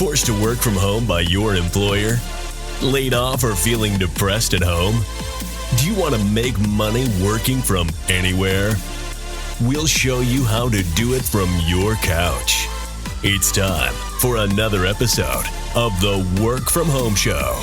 Forced to work from home by your employer? Laid off or feeling depressed at home? Do you want to make money working from anywhere? We'll show you how to do it from your couch. It's time for another episode of the Work From Home Show.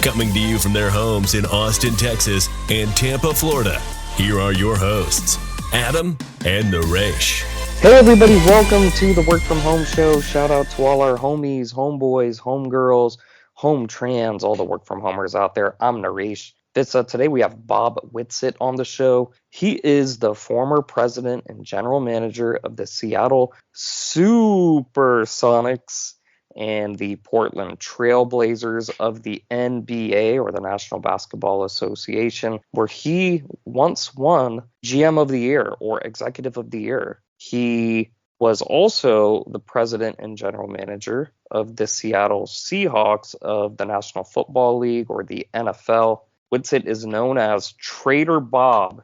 Coming to you from their homes in Austin, Texas and Tampa, Florida, here are your hosts, Adam and Naresh. Hey everybody, welcome to the Work From Home Show. Shout out to all our homies, homeboys, homegirls, home trans, all the work from homers out there. I'm Naresh. Today we have Bob Whitsitt on the show. He is the former president and general manager of the Seattle SuperSonics and the Portland Trailblazers of the NBA, or the National Basketball Association, where he once won GM of the Year or Executive of the Year. He was also the president and general manager of the Seattle Seahawks of the National Football League, or the NFL. Whitsitt is known as Trader Bob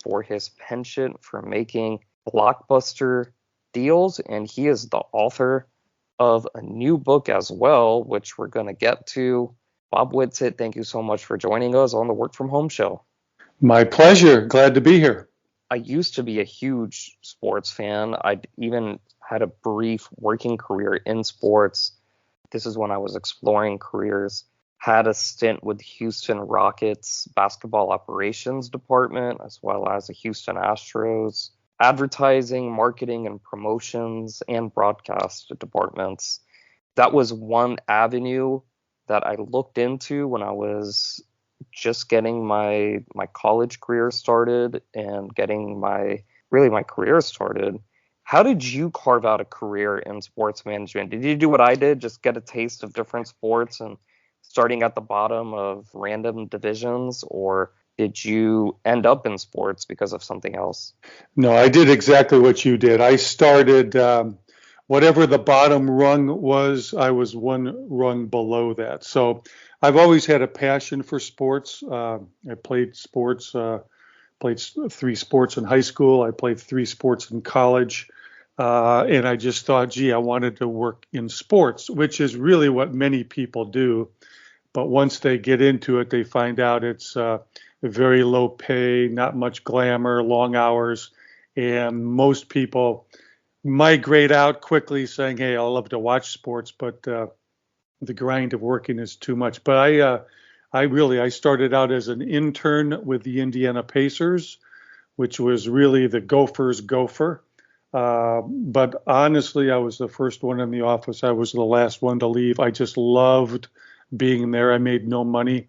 for his penchant for making blockbuster deals, and he is the author of a new book as well, which we're going to get to. Bob Whitsitt, thank you so much for joining us on the Work From Home Show. My pleasure. Glad to be here. I used to be a huge sports fan. I even had a brief working career in sports. This is when I was exploring careers. Had a stint with Houston Rockets basketball operations department, as well as the Houston Astros advertising, marketing, and promotions and broadcast departments. That was one avenue that I looked into when I was just getting my college career started and getting my career started. How did you carve out a career in sports management? Did you do what I did, just get a taste of different sports and starting at the bottom of random divisions, or did you end up in sports because of something else? No, I did exactly what you did. I started, whatever the bottom rung was, I was one rung below that. So I've always had a passion for sports. I played sports, played 3 sports in high school. I played 3 sports in college. And I just thought, gee, I wanted to work in sports, which is really what many people do. But once they get into it, they find out it's very low pay, not much glamour, long hours. And most people migrate out quickly saying, hey, I love to watch sports, but the grind of working is too much. But I started out as an intern with the Indiana Pacers, which was really the Gophers' gopher. But honestly, I was the first one in the office. I was the last one to leave. I just loved being there. I made no money.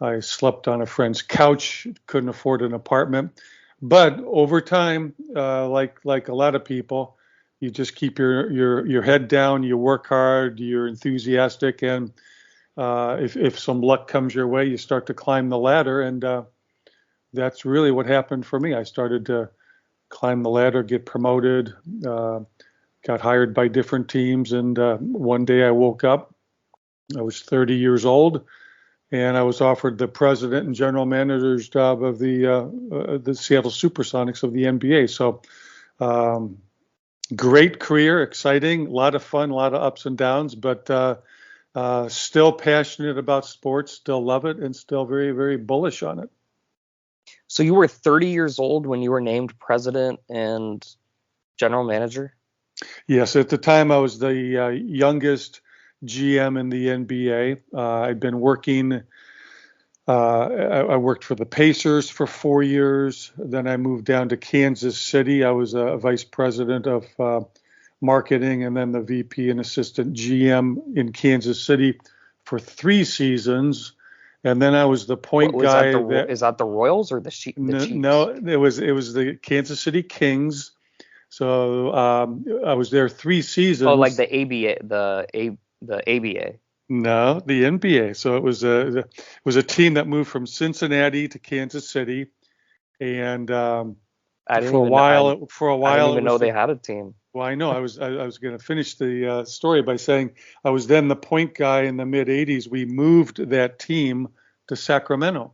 I slept on a friend's couch, couldn't afford an apartment. But over time, like a lot of people, you just keep your head down, you work hard, you're enthusiastic, and if some luck comes your way, you start to climb the ladder. And that's really what happened for me. I started to climb the ladder, get promoted, got hired by different teams, and one day I woke up. I was 30 years old, and I was offered the president and general manager's job of the Seattle SuperSonics of the NBA. So great career, exciting, a lot of fun, a lot of ups and downs, but still passionate about sports, still love it, and still very, very bullish on it. So you were 30 years old when you were named president and general manager? Yes, at the time I was the youngest GM in the NBA. I'd been working, I worked for the Pacers for 4 years. Then I moved down to Kansas City. I was a vice president of marketing and then the VP and assistant GM in Kansas City for 3 seasons. And then I was the point guy. Is that the Royals or the Chiefs? No, it was the Kansas City Kings. So I was there 3 seasons. Oh, like the ABA, the ABA. No, the NBA. So it was a team that moved from Cincinnati to Kansas City, and for a while, I didn't even know they had a team. Well, I know. I was going to finish the story by saying I was then the point guy in the mid '80s. We moved that team to Sacramento,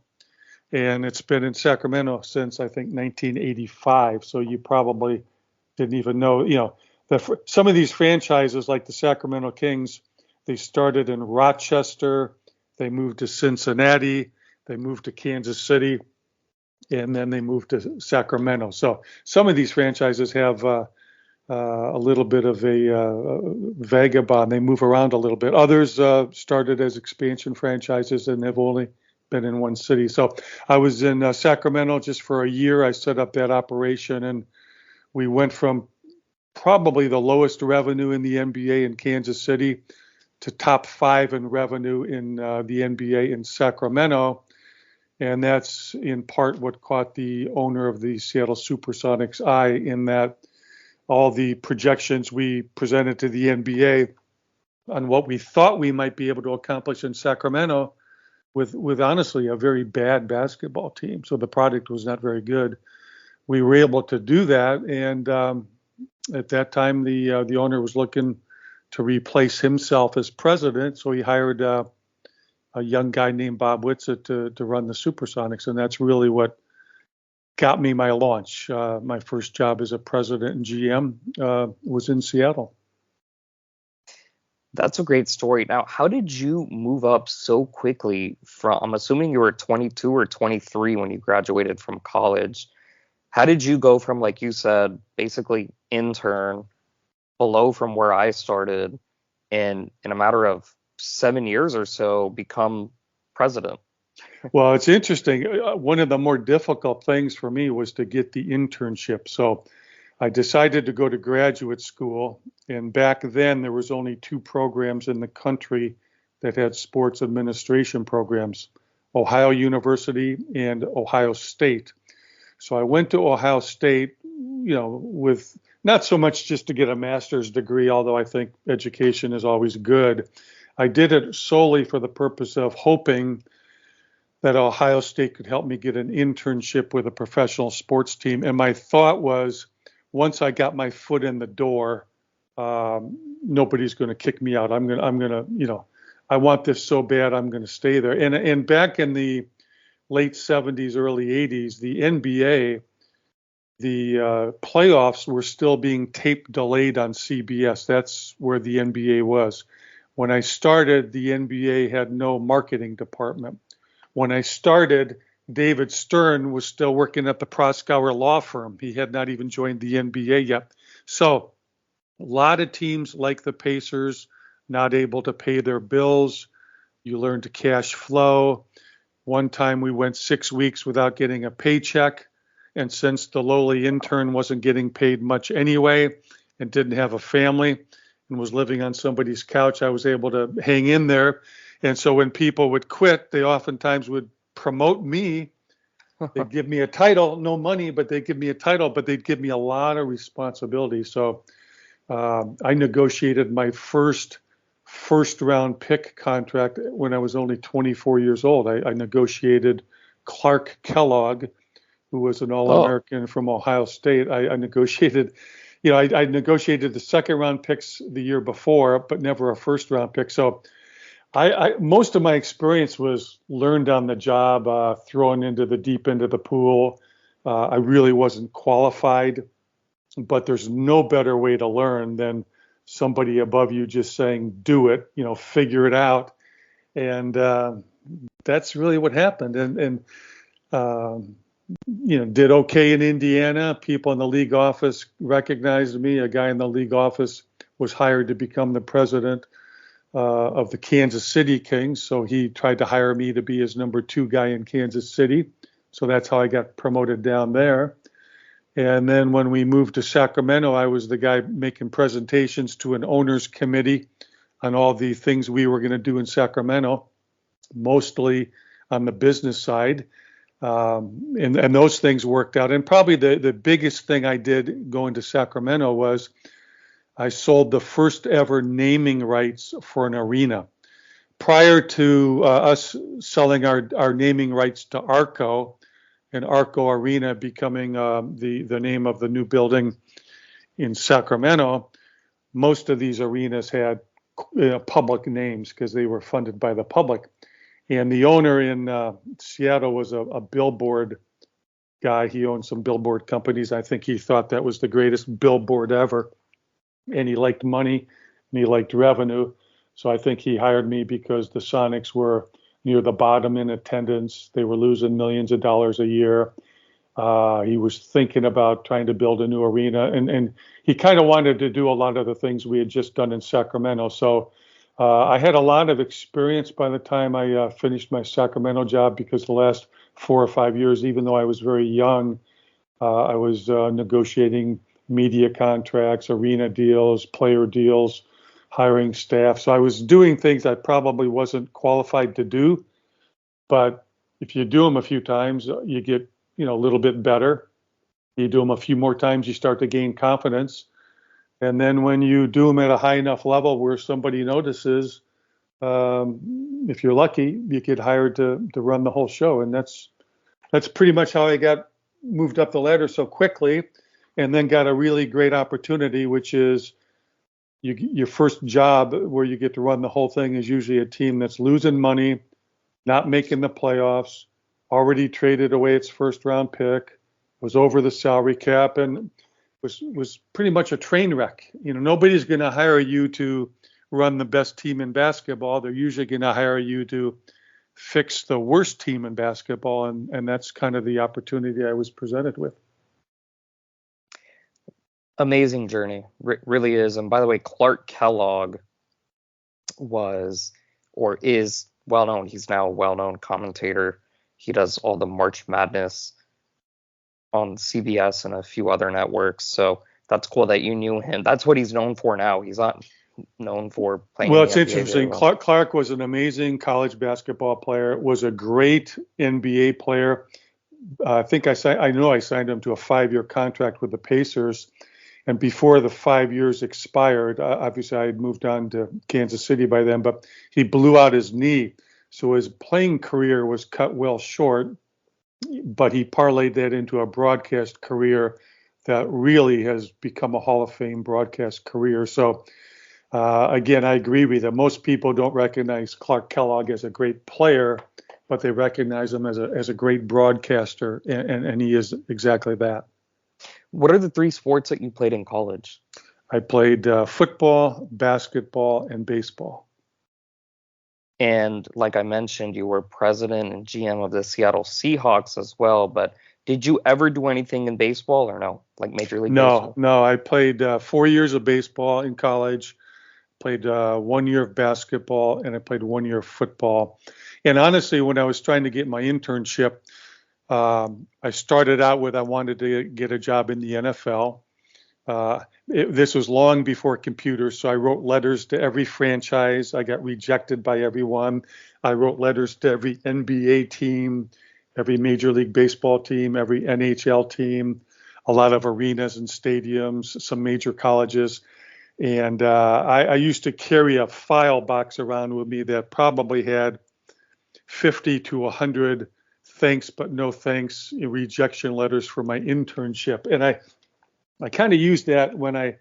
and it's been in Sacramento since I think 1985. So you probably didn't even know. You know, some of these franchises like the Sacramento Kings They started in Rochester. They moved to Cincinnati. They moved to Kansas City. And then they moved to Sacramento. So some of these franchises have a little bit of a vagabond. They move around a little bit. Others started as expansion franchises and have only been in one city. So I was in Sacramento just for a year. I set up that operation, and we went from probably the lowest revenue in the NBA in Kansas City to top 5 in revenue in the NBA in Sacramento. And that's in part what caught the owner of the Seattle SuperSonics eye, in that all the projections we presented to the NBA on what we thought we might be able to accomplish in Sacramento with honestly a very bad basketball team. So the product was not very good. We were able to do that. And at that time, the owner was looking to replace himself as president. So he hired a young guy named Bob Whitsitt to run the SuperSonics. And that's really what got me my launch. My first job as a president and GM was in Seattle. That's a great story. Now, how did you move up so quickly from, I'm assuming you were 22 or 23 when you graduated from college. How did you go from, like you said, basically intern below from where I started, and in a matter of 7 years or so become president? Well, it's interesting. One of the more difficult things for me was to get the internship. So I decided to go to graduate school. And back then, there was only 2 programs in the country that had sports administration programs, Ohio University and Ohio State. So I went to Ohio State, with not so much just to get a master's degree, although I think education is always good. I did it solely for the purpose of hoping that Ohio State could help me get an internship with a professional sports team. And my thought was, once I got my foot in the door, nobody's going to kick me out. I'm gonna, I want this so bad, I'm going to stay there. And back in the late 70s, early 80s, the NBA, the playoffs were still being tape delayed on CBS. That's where the NBA was. When I started, the NBA had no marketing department. When I started, David Stern was still working at the Proskauer law firm. He had not even joined the NBA yet. So a lot of teams like the Pacers, not able to pay their bills. You learn to cash flow. One time we went 6 weeks without getting a paycheck. And since the lowly intern wasn't getting paid much anyway and didn't have a family and was living on somebody's couch, I was able to hang in there. And so when people would quit, they oftentimes would promote me. They'd give me a title, no money, but they'd give me a title, but they'd give me a lot of responsibility. So I negotiated my first round pick contract when I was only 24 years old. I negotiated Clark Kellogg, who was an All-American from Ohio State. I negotiated, I negotiated the second round picks the year before, but never a first round pick. So I most of my experience was learned on the job, thrown into the deep end of the pool. I really wasn't qualified, but there's no better way to learn than somebody above you just saying, do it, figure it out. And that's really what happened. And did okay in Indiana. People in the league office recognized me. A guy in the league office was hired to become the president of the Kansas City Kings. So he tried to hire me to be his number 2 guy in Kansas City. So that's how I got promoted down there. And then when we moved to Sacramento, I was the guy making presentations to an owners committee on all the things we were going to do in Sacramento, mostly on the business side. And those things worked out. And probably the biggest thing I did going to Sacramento was I sold the first ever naming rights for an arena. Prior to us selling our naming rights to Arco, and Arco Arena becoming the name of the new building in Sacramento, most of these arenas had public names because they were funded by the public. And the owner in Seattle was a billboard guy. He owned some billboard companies. I think he thought that was the greatest billboard ever. And he liked money and he liked revenue. So I think he hired me because the Sonics were near the bottom in attendance. They were losing millions of dollars a year. He was thinking about trying to build a new arena, and he kind of wanted to do a lot of the things we had just done in Sacramento. So I had a lot of experience by the time I finished my Sacramento job, because the last 4 or 5 years, even though I was very young, I was negotiating media contracts, arena deals, player deals, hiring staff. So I was doing things I probably wasn't qualified to do, but if you do them a few times, you get, a little bit better. You do them a few more times, you start to gain confidence. And then when you do them at a high enough level where somebody notices, if you're lucky, you get hired to run the whole show. And that's pretty much how I got moved up the ladder so quickly, and then got a really great opportunity, which is your first job where you get to run the whole thing is usually a team that's losing money, not making the playoffs, already traded away its first round pick, was over the salary cap, and was pretty much a train wreck. Nobody's going to hire you to run the best team in basketball. They're usually going to hire you to fix the worst team in basketball, and that's kind of the opportunity I was presented with. Amazing journey, really is. And by the way, Clark Kellogg was, or is, well known. He's now a well-known commentator. He does all the March Madness on CBS and a few other networks. So that's cool that you knew him. That's what he's known for now. He's not known for playing. Well, it's interesting. Clark was an amazing college basketball player, was a great NBA player. I know I signed him to a 5-year contract with the Pacers. And before the 5 years expired, obviously I had moved on to Kansas City by then, but he blew out his knee. So his playing career was cut well short, but he parlayed that into a broadcast career that really has become a Hall of Fame broadcast career. So again, I agree with you. Most people don't recognize Clark Kellogg as a great player, but they recognize him as a great broadcaster, and he is exactly that. What are the 3 sports that you played in college? I played football, basketball, and baseball. And like I mentioned, you were president and GM of the Seattle Seahawks as well. But did you ever do anything in baseball or no? Like Major League Baseball? No. I played 4 years of baseball in college, played 1 year of basketball, and I played 1 year of football. And honestly, when I was trying to get my internship, I started out with I wanted to get a job in the NFL. This was long before computers, so I wrote letters to every franchise. I got rejected by everyone. I wrote letters to every NBA team, every Major League Baseball team, every NHL team, a lot of arenas and stadiums, some major colleges. And I used to carry a file box around with me that probably had 50 to 100 thanks but no thanks rejection letters for my internship. And I kind of used that when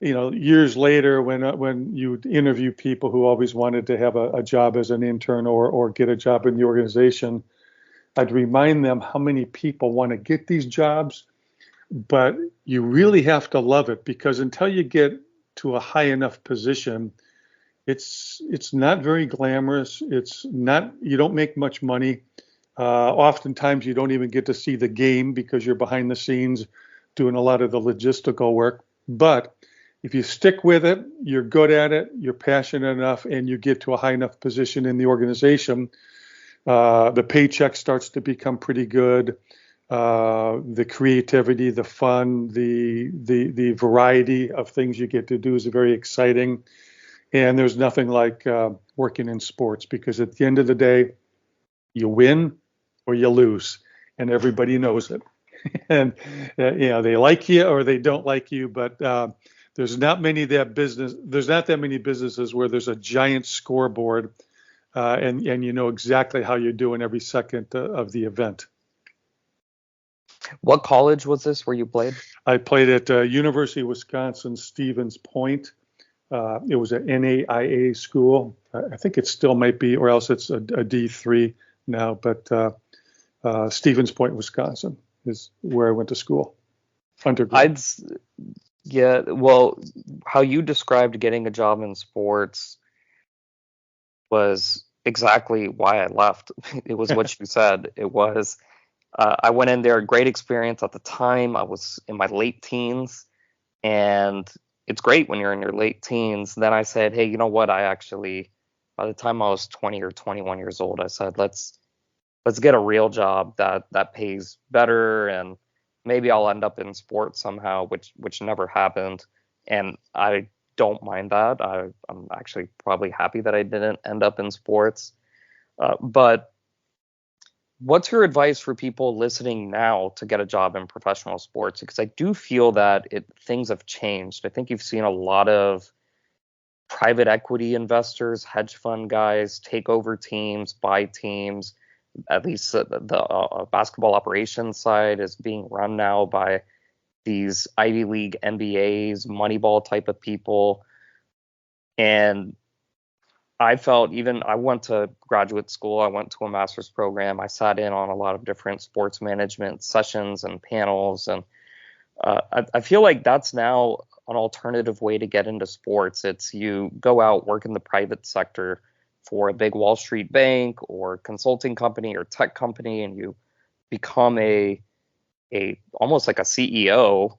years later, when you interview people who always wanted to have a job as an intern or get a job in the organization, I'd remind them how many people want to get these jobs, but you really have to love it, because until you get to a high enough position, it's not very glamorous. You don't make much money. Oftentimes you don't even get to see the game because you're behind the scenes doing a lot of the logistical work. But if you stick with it, you're good at it, you're passionate enough, and you get to a high enough position in the organization, the paycheck starts to become pretty good. The creativity, the fun, the variety of things you get to do is very exciting. And there's nothing like working in sports, because at the end of the day, you win or you lose, and everybody knows it. And they like you or they don't like you, but there's not that many businesses where there's a giant scoreboard and you know exactly how you're doing every second of the event. What college was this where you played? I played at University of Wisconsin Stevens Point. It was an NAIA school. I think it still might be, or else it's a D3 now, but Stevens Point, Wisconsin is where I went to school. Undergrad. Well, how you described getting a job in sports was exactly why I left. It was what you said. It was, I went in there, great experience at the time. I was in my late teens, and it's great when you're in your late teens. Then I said, hey, you know what? By the time I was 20 or 21 years old, I said, let's get a real job that pays better, and maybe I'll end up in sports somehow, which never happened. And I don't mind that. I'm actually probably happy that I didn't end up in sports. But what's your advice for people listening now to get a job in professional sports? Because I do feel that things have changed. I think you've seen a lot of private equity investors, hedge fund guys take over teams, buy teams. At least the basketball operations side is being run now by these Ivy League MBAs, Moneyball type of people. And I went to graduate school, I went to a master's program, I sat in on a lot of different sports management sessions and panels. And I feel like that's now an alternative way to get into sports. It's you go out, work in the private sector for a big Wall Street bank or consulting company or tech company, and you become a almost like a CEO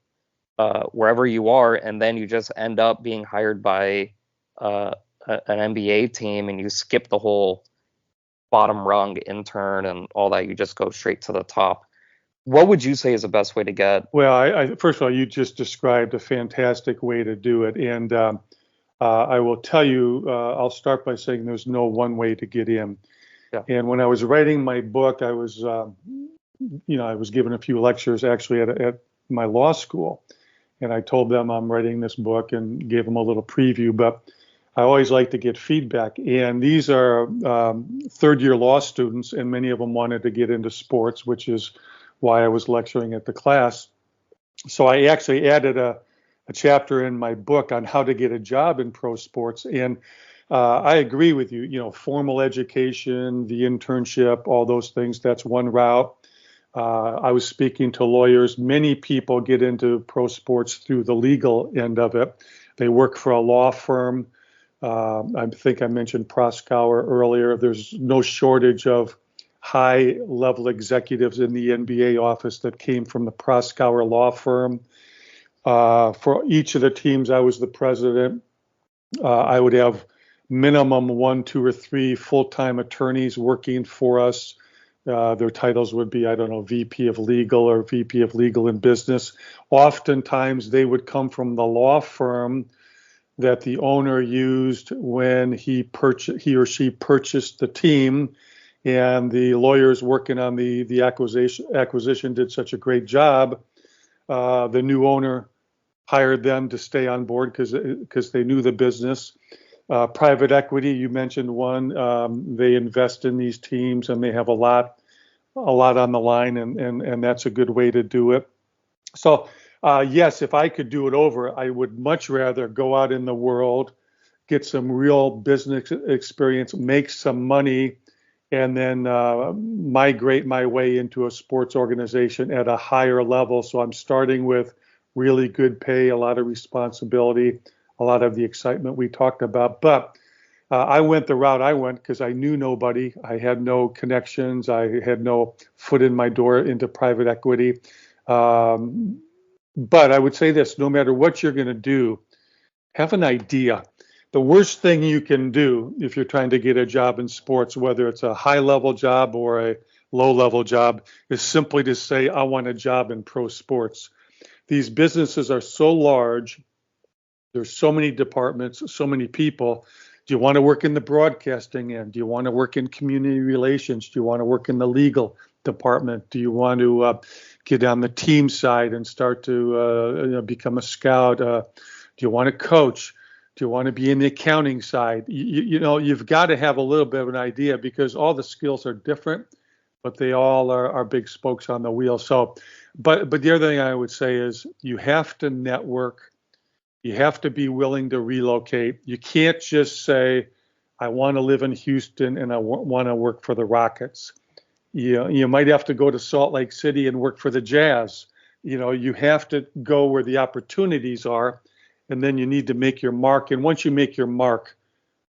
wherever you are, and then you just end up being hired by an MBA team, and you skip the whole bottom rung intern and all that. You just go straight to the top. What would you say is the best way to get? Well, I first of all, you just described a fantastic way to do it, and I will tell you, I'll start by saying there's no one way to get in. Yeah. And when I was writing my book, I was given a few lectures actually at my law school, and I told them I'm writing this book and gave them a little preview. But I always like to get feedback, and these are third-year law students, and many of them wanted to get into sports, which is why I was lecturing at the class. So I actually added a chapter in my book on how to get a job in pro sports. And I agree with you, formal education, the internship, all those things, that's one route. I was speaking to lawyers. Many people get into pro sports through the legal end of it. They work for a law firm. I think I mentioned Proskauer earlier. There's no shortage of high-level executives in the NBA office that came from the Proskauer law firm. For each of the teams I was the president, I would have minimum 1, 2, or 3 full-time attorneys working for us. Their titles would be, VP of Legal or VP of Legal and Business. Oftentimes, they would come from the law firm that the owner used when he or she purchased the team, and the lawyers working on the acquisition did such a great job. The new owner hired them to stay on board because they knew the business. Private equity, you mentioned one. They invest in these teams, and they have a lot on the line, and that's a good way to do it. So yes, if I could do it over, I would much rather go out in the world, get some real business experience, make some money, and then migrate my way into a sports organization at a higher level. So I'm starting with really good pay, a lot of responsibility, a lot of the excitement we talked about. But I went the route I went because I knew nobody. I had no connections. I had no foot in my door into private equity. But I would say this, no matter what you're going to do, have an idea. The worst thing you can do if you're trying to get a job in sports, whether it's a high-level job or a low-level job, is simply to say, I want a job in pro sports. These businesses are so large. There's so many departments, so many people. Do you want to work in the broadcasting end? Do you want to work in community relations? Do you want to work in the legal department? Do you want to get on the team side and start to become a scout? Do you want to coach? Do you want to be in the accounting side? You've got to have a little bit of an idea because all the skills are different, but they all are big spokes on the wheel. So, but the other thing I would say is you have to network. You have to be willing to relocate. You can't just say, I want to live in Houston and I want to work for the Rockets. You might have to go to Salt Lake City and work for the Jazz. You have to go where the opportunities are, and then you need to make your mark. And once you make your mark,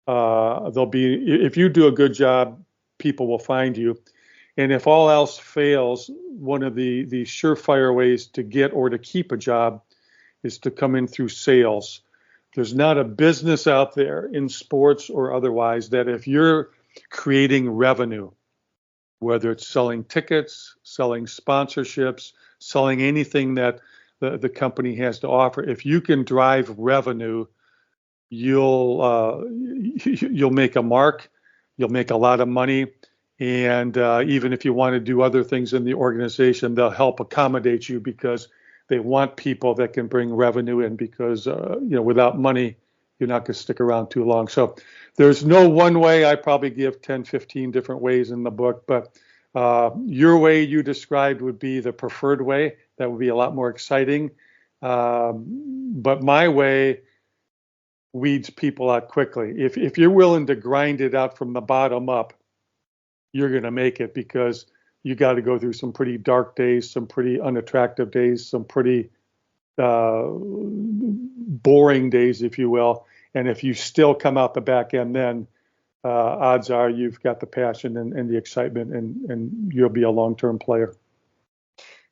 There'll be, if you do a good job, people will find you. And if all else fails, one of the surefire ways to get or to keep a job is to come in through sales. There's not a business out there in sports or otherwise that if you're creating revenue, whether it's selling tickets, selling sponsorships, selling anything that the company has to offer, if you can drive revenue, you'll make a mark, you'll make a lot of money, and even if you want to do other things in the organization, they'll help accommodate you because they want people that can bring revenue in, because without money, you're not going to stick around too long. So there's no one way. I probably give 10, 15 different ways in the book, but your way you described would be the preferred way. That would be a lot more exciting. But my way weeds people out quickly. If you're willing to grind it out from the bottom up, you're going to make it, because you got to go through some pretty dark days, some pretty unattractive days, some pretty boring days, if you will. And if you still come out the back end, then odds are you've got the passion and the excitement, and you'll be a long-term player.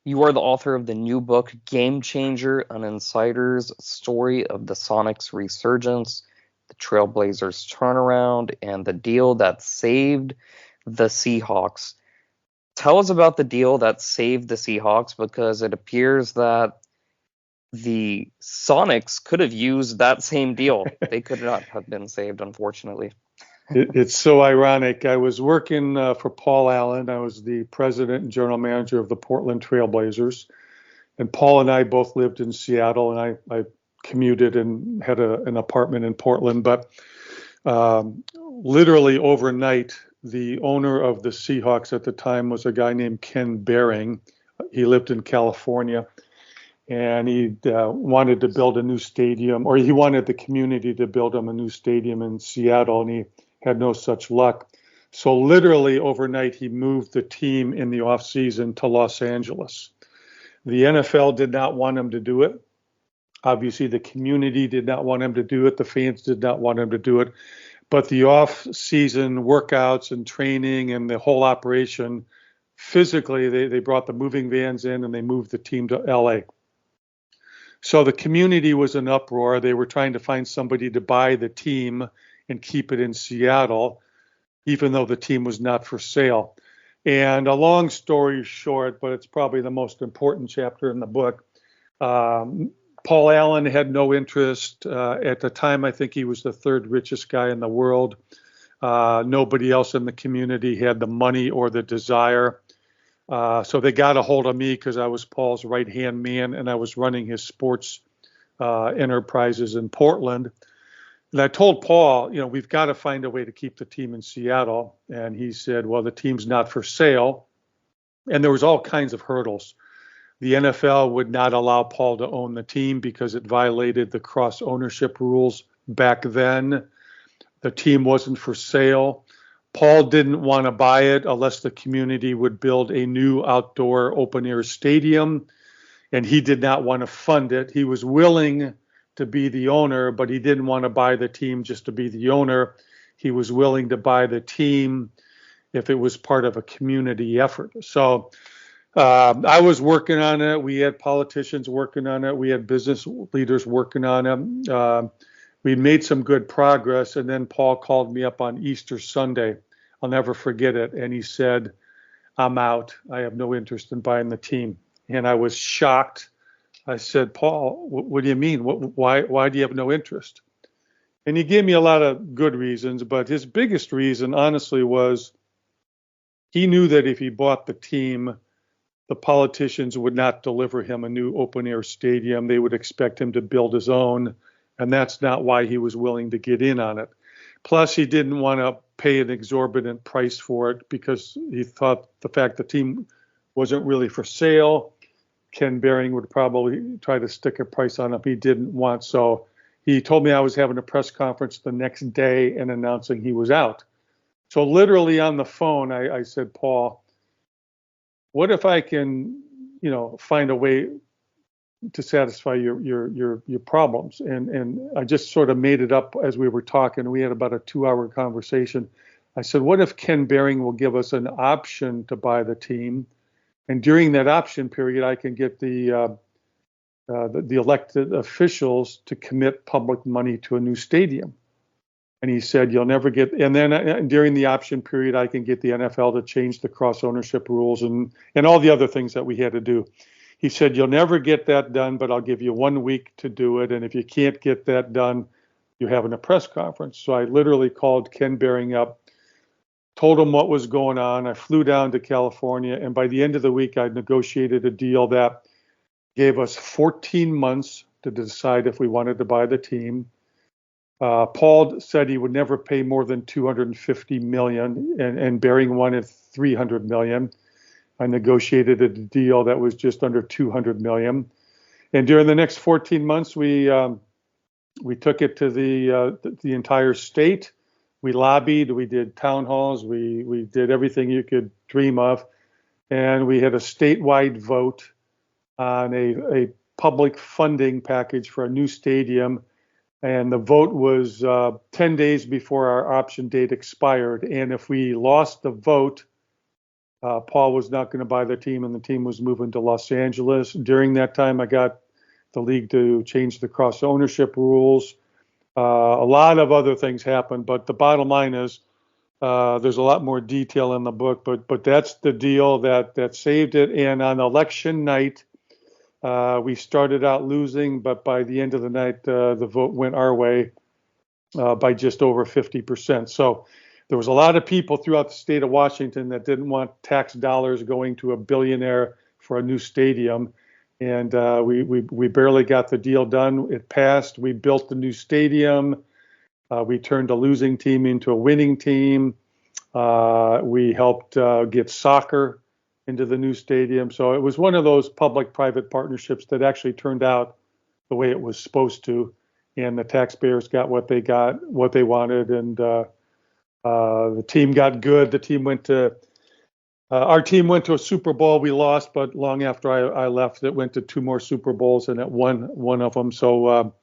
You are the author of the new book, Game Changer, an insider's story of the Sonics Resurgence, the Trailblazers turnaround, and the deal that saved the Seahawks. Tell us about the deal that saved the Seahawks, because it appears that the Sonics could have used that same deal. They could not have been saved, unfortunately. It's so ironic. I was working for Paul Allen. I was the president and general manager of the Portland Trailblazers. And Paul and I both lived in Seattle, and I commuted and had an apartment in Portland. But literally overnight, the owner of the Seahawks at the time was a guy named Ken Behring. He lived in California, and he wanted to build a new stadium, or he wanted the community to build him a new stadium in Seattle, and he had no such luck. So literally overnight, he moved the team in the off season to Los Angeles. The NFL did not want him to do it. Obviously, the community did not want him to do it. The fans did not want him to do it. But the off-season workouts and training and the whole operation, physically, they brought the moving vans in and they moved the team to LA. So the community was in uproar. They were trying to find somebody to buy the team and keep it in Seattle, even though the team was not for sale. And a long story short, but it's probably the most important chapter in the book, Paul Allen had no interest. At the time, I think he was the third richest guy in the world. Nobody else in the community had the money or the desire. So they got a hold of me because I was Paul's right-hand man, and I was running his sports enterprises in Portland. And I told Paul, we've got to find a way to keep the team in Seattle. And he said, well, the team's not for sale. And there was all kinds of hurdles. The NFL would not allow Paul to own the team because it violated the cross-ownership rules back then. The team wasn't for sale. Paul didn't want to buy it unless the community would build a new outdoor open-air stadium, and he did not want to fund it. He was willing to be the owner, but he didn't want to buy the team just to be the owner. He was willing to buy the team if it was part of a community effort. So I was working on it. We had politicians working on it. We had business leaders working on it. We made some good progress. And then Paul called me up on Easter Sunday. I'll never forget it. And he said, I'm out. I have no interest in buying the team. And I was shocked. I said, Paul, what do you mean? Why do you have no interest? And he gave me a lot of good reasons. But his biggest reason, honestly, was he knew that if he bought the team, the politicians would not deliver him a new open-air stadium. They would expect him to build his own, and that's not why he was willing to get in on it. Plus, he didn't want to pay an exorbitant price for it because he thought the fact the team wasn't really for sale, Ken Behring would probably try to stick a price on him he didn't want. So he told me I was having a press conference the next day and announcing he was out. So literally on the phone, I said, Paul, what if I can, find a way to satisfy your problems. And I just sort of made it up as we were talking. We had about a 2-hour conversation. I said, what if Ken Behring will give us an option to buy the team? And during that option period, I can get the elected officials to commit public money to a new stadium. And he said, you'll never get, and then during the option period, I can get the NFL to change the cross ownership rules and all the other things that we had to do. He said, you'll never get that done, but I'll give you 1 week to do it. And if you can't get that done, you're having a press conference. So I literally called Ken Behring up, told him what was going on. I flew down to California. And by the end of the week, I negotiated a deal that gave us 14 months to decide if we wanted to buy the team. Paul said he would never pay more than $250 million, and Behring wanted $300 million. I negotiated a deal that was just under $200 million. And during the next 14 months, we took it to the entire state. We lobbied, we did town halls, we did everything you could dream of, and we had a statewide vote on a public funding package for a new stadium. And the vote was 10 days before our option date expired. And if we lost the vote, Paul was not going to buy the team, and the team was moving to Los Angeles. During that time, I got the league to change the cross ownership rules. A lot of other things happened, but the bottom line is there's a lot more detail in the book. But that's the deal that saved it. And on election night, we started out losing, but by the end of the night, the vote went our way by just over 50%. So there was a lot of people throughout the state of Washington that didn't want tax dollars going to a billionaire for a new stadium. And we barely got the deal done. It passed. We built the new stadium. We turned a losing team into a winning team. We helped get soccer into the new stadium. So it was one of those public-private partnerships that actually turned out the way it was supposed to, and the taxpayers got what they wanted, and the team got good. The team went to our team went to a Super Bowl. We lost, but long after I left, it went to 2 more Super Bowls, and it won one of them. So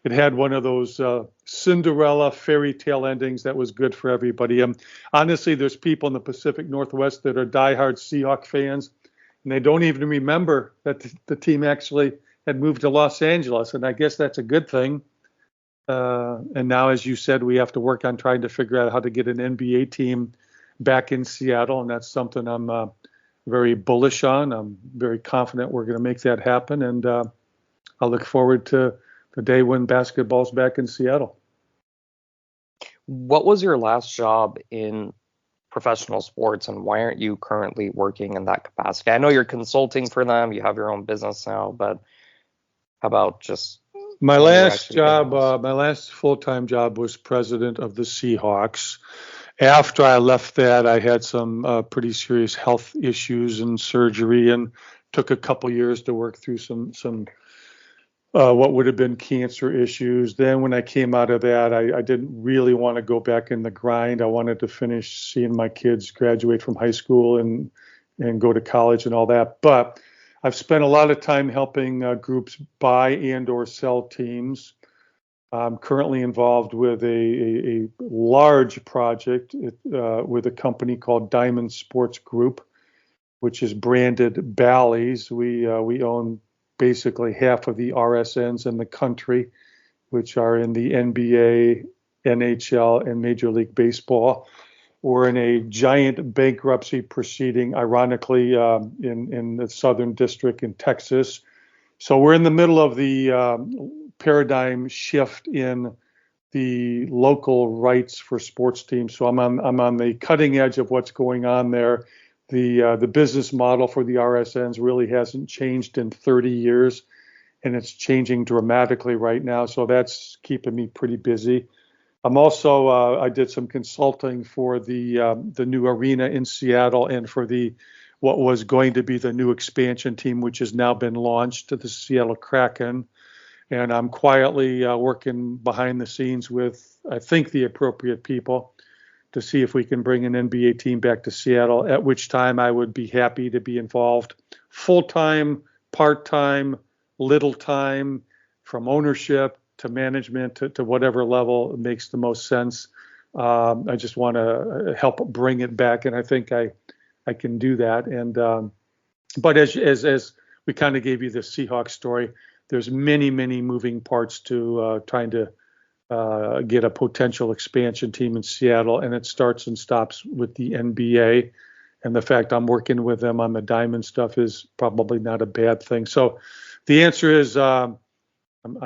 it had one of those Cinderella fairy tale endings that was good for everybody. Honestly, there's people in the Pacific Northwest that are diehard Seahawks fans, and they don't even remember that the team actually had moved to Los Angeles, and I guess that's a good thing. And now, as you said, we have to work on trying to figure out how to get an NBA team back in Seattle, and that's something I'm very bullish on. I'm very confident we're going to make that happen, and I look forward to the day when basketball's back in Seattle. What was your last job in professional sports, and why aren't you currently working in that capacity? I know you're consulting for them, you have your own business now, but how about just my last job? My last full-time job was president of the Seahawks. After I left that, I had some pretty serious health issues and surgery, and took a couple years to work through some what would have been cancer issues. Then when I came out of that, I didn't really want to go back in the grind. I wanted to finish seeing my kids graduate from high school and go to college and all that. But I've spent a lot of time helping groups buy and or sell teams. I'm currently involved with a large project with a company called Diamond Sports Group, which is branded Bally's. We own basically half of the RSNs in the country, which are in the NBA, NHL, and Major League Baseball. We're in a giant bankruptcy proceeding, ironically, in the Southern District in Texas. So we're in the middle of the paradigm shift in the local rights for sports teams. So I'm on the cutting edge of what's going on there. The business model for the RSNs really hasn't changed in 30 years, and it's changing dramatically right now. So that's keeping me pretty busy. I'm also I did some consulting for the new arena in Seattle, and for what was going to be the new expansion team, which has now been launched, to the Seattle Kraken. And I'm quietly working behind the scenes with, I think, the appropriate people to see if we can bring an NBA team back to Seattle, at which time I would be happy to be involved full-time, part-time, little time from ownership to management to whatever level makes the most sense. I just want to help bring it back, and I think I can do that. And but as we kind of gave you the Seahawks story, there's many moving parts to trying to get a potential expansion team in Seattle, and it starts and stops with the NBA. And the fact I'm working with them on the diamond stuff is probably not a bad thing. So the answer is I'm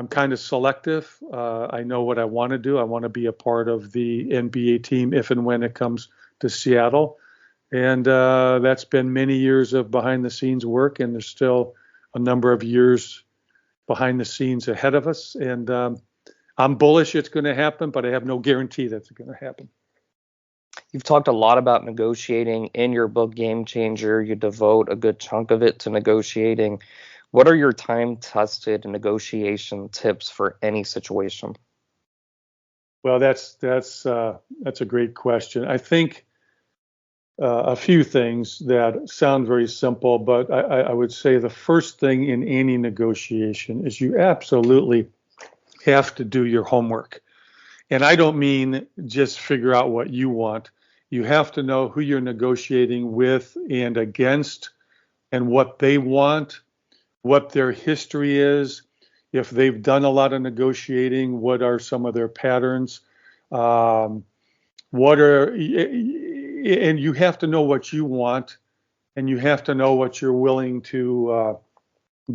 kind of selective. I know what I want to do. I want to be a part of the NBA team if and when it comes to Seattle. And that's been many years of behind the scenes work, and there's still a number of years behind the scenes ahead of us. And I'm bullish it's going to happen, but I have no guarantee that's going to happen. You've talked a lot about negotiating in your book, Game Changer. You devote a good chunk of it to negotiating. What are your time-tested negotiation tips for any situation? Well, that's a great question. I think a few things that sound very simple, but I would say the first thing in any negotiation is you absolutely have to do your homework. And I don't mean just figure out what you want. You have to know who you're negotiating with and against, and what they want, what their history is. If they've done a lot of negotiating, what are some of their patterns? And you have to know what you want, and you have to know what you're willing to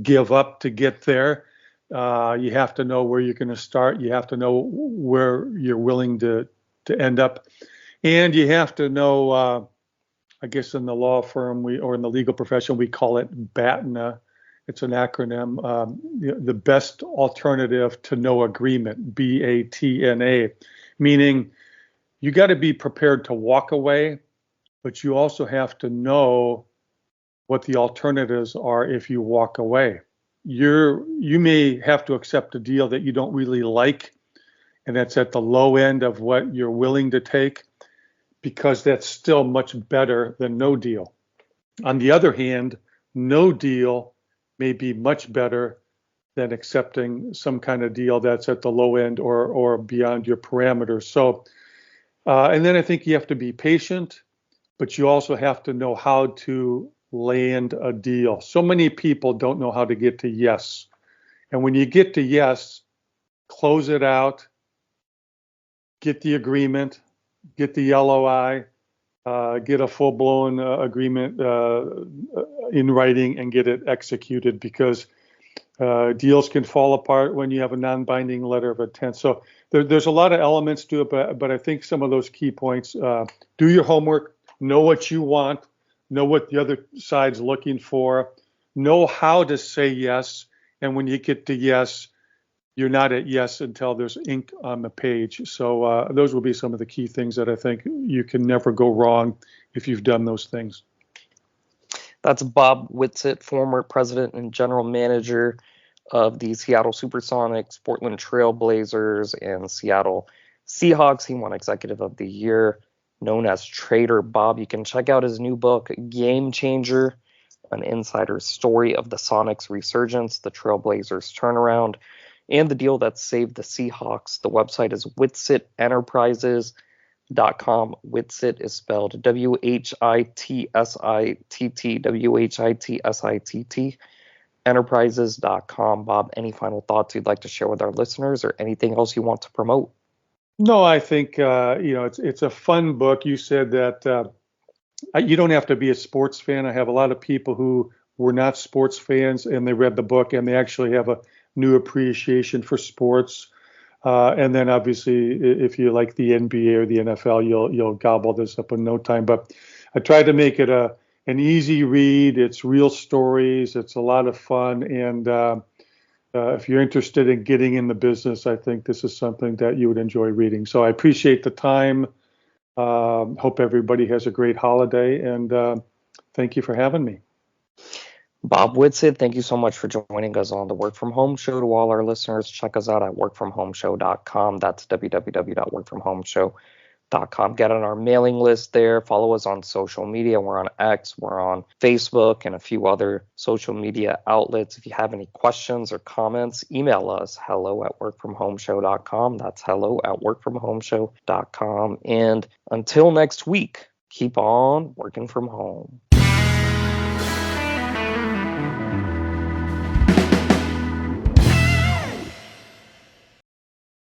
give up to get there. You have to know where you're going to start. You have to know where you're willing to end up. And you have to know, I guess in the law firm or in the legal profession, we call it BATNA. It's an acronym, the best alternative to no agreement, BATNA, meaning you got to be prepared to walk away, but you also have to know what the alternatives are if you walk away. You may have to accept a deal that you don't really like, and that's at the low end of what you're willing to take, because that's still much better than no deal. On the other hand, no deal may be much better than accepting some kind of deal that's at the low end or beyond your parameters. So, and then I think you have to be patient, but you also have to know how to land a deal. So many people don't know how to get to yes. And when you get to yes, close it out, get the agreement, get the LOI, get a full-blown agreement in writing, and get it executed, because deals can fall apart when you have a non-binding letter of intent. So there's a lot of elements to it, but I think some of those key points, do your homework, know what you want, know what the other side's looking for, know how to say yes, and when you get to yes, you're not at yes until there's ink on the page. So those will be some of the key things that I think you can never go wrong if you've done those things. That's Bob Whitsitt, former president and general manager of the Seattle SuperSonics, Portland Trail Blazers, and Seattle Seahawks. He won Executive of the Year, known as Trader Bob. You can check out his new book, Game Changer, an insider's story of the Sonics Resurgence, the Trailblazers turnaround, and the deal that saved the Seahawks. The website is whitsittenterprises.com. Whitsitt is spelled WHITSITT, enterprises.com. Bob, any final thoughts you'd like to share with our listeners, or anything else you want to promote? No, I think it's a fun book. You said that you don't have to be a sports fan. I have a lot of people who were not sports fans, and they read the book, and they actually have a new appreciation for sports. And then obviously, if you like the NBA or the NFL, you'll gobble this up in no time. But I tried to make it an easy read. It's real stories. It's a lot of fun. And if you're interested in getting in the business, I think this is something that you would enjoy reading. So I appreciate the time. Hope everybody has a great holiday. And thank you for having me. Bob Whitsitt, thank you so much for joining us on the Work From Home Show. To all our listeners, check us out at workfromhomeshow.com. That's www.workfromhomeshow.com. Get on our mailing list there. Follow us on social media. We're on X, we're on Facebook, and a few other social media outlets. If you have any questions or comments, email us hello@workfromhomeshow.com. That's hello@workfromhomeshow.com. And until next week, keep on working from home.